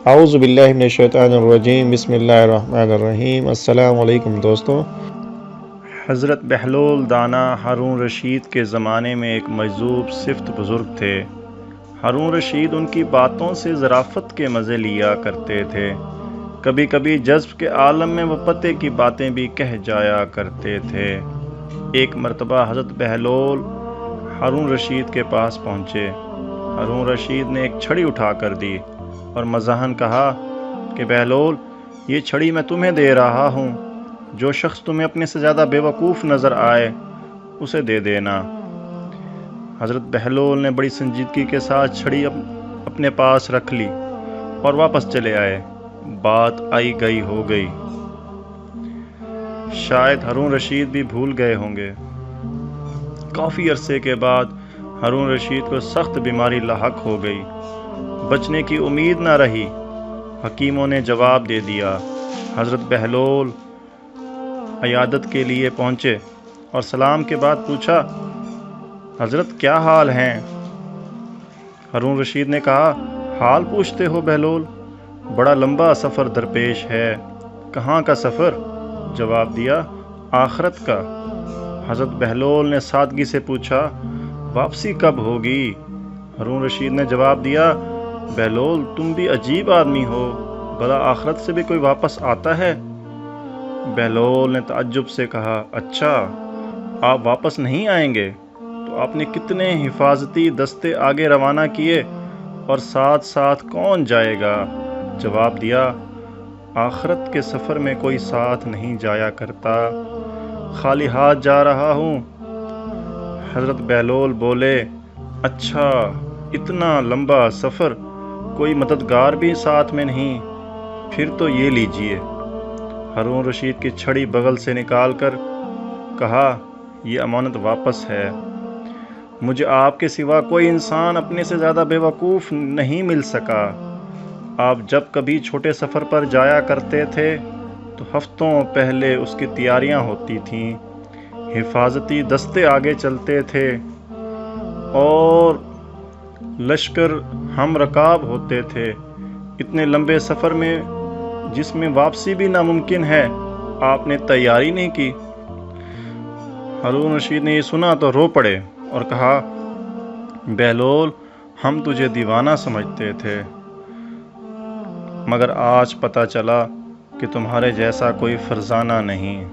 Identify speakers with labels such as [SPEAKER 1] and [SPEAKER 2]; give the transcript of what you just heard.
[SPEAKER 1] اعوذ باللہ من الشیطان الرجیم، بسم اللہ الرحمن الرحیم۔ السلام علیکم دوستو۔ حضرت بہلول دانا ہارون رشید کے زمانے میں ایک مجذوب صفت بزرگ تھے۔ ہارون رشید ان کی باتوں سے ظرافت کے مزے لیا کرتے تھے، کبھی کبھی جذب کے عالم میں وہ پتے کی باتیں بھی کہہ جایا کرتے تھے۔ ایک مرتبہ حضرت بہلول ہارون رشید کے پاس پہنچے۔ ہارون رشید نے ایک چھڑی اٹھا کر دی اور مزاحاً کہا کہ بہلول، یہ چھڑی میں تمہیں دے رہا ہوں، جو شخص تمہیں اپنے سے زیادہ بے وقوف نظر آئے اسے دے دینا۔ حضرت بہلول نے بڑی سنجیدگی کے ساتھ چھڑی اپنے پاس رکھ لی اور واپس چلے آئے۔ بات آئی گئی ہو گئی۔ شاید ہارون رشید بھی بھول گئے ہوں گے۔ کافی عرصے کے بعد ہارون رشید کو سخت بیماری لاحق ہو گئی، بچنے کی امید نہ رہی۔ حکیموں نے جواب دے دیا۔ حضرت بہلول عیادت کے لیے پہنچے اور سلام کے بعد پوچھا، حضرت کیا حال ہیں؟ ہارون رشید نے کہا، حال پوچھتے ہو بہلول، بڑا لمبا سفر درپیش ہے۔ کہاں کا سفر؟ جواب دیا، آخرت کا۔ حضرت بہلول نے سادگی سے پوچھا، واپسی کب ہوگی؟ ہارون رشید نے جواب دیا، بہلول تم بھی عجیب آدمی ہو، بھلا آخرت سے بھی کوئی واپس آتا ہے؟ بہلول نے تعجب سے کہا، اچھا آپ واپس نہیں آئیں گے؟ تو آپ نے کتنے حفاظتی دستے آگے روانہ کیے اور ساتھ ساتھ کون جائے گا؟ جواب دیا، آخرت کے سفر میں کوئی ساتھ نہیں جایا کرتا، خالی ہاتھ جا رہا ہوں۔ حضرت بہلول بولے، اچھا اتنا لمبا سفر، کوئی مددگار بھی ساتھ میں نہیں؟ پھر تو یہ لیجئے۔ ہارون رشید کی چھڑی بغل سے نکال کر کہا، یہ امانت واپس ہے۔ مجھے آپ کے سوا کوئی انسان اپنے سے زیادہ بے وقوف نہیں مل سکا۔ آپ جب کبھی چھوٹے سفر پر جایا کرتے تھے تو ہفتوں پہلے اس کی تیاریاں ہوتی تھیں، حفاظتی دستے آگے چلتے تھے اور لشکر ہم رکاب ہوتے تھے۔ اتنے لمبے سفر میں جس میں واپسی بھی ناممکن ہے، آپ نے تیاری نہیں کی۔ ہارون رشید نے یہ سنا تو رو پڑے اور کہا، بہلول ہم تجھے دیوانہ سمجھتے تھے، مگر آج پتہ چلا کہ تمہارے جیسا کوئی فرزانہ نہیں۔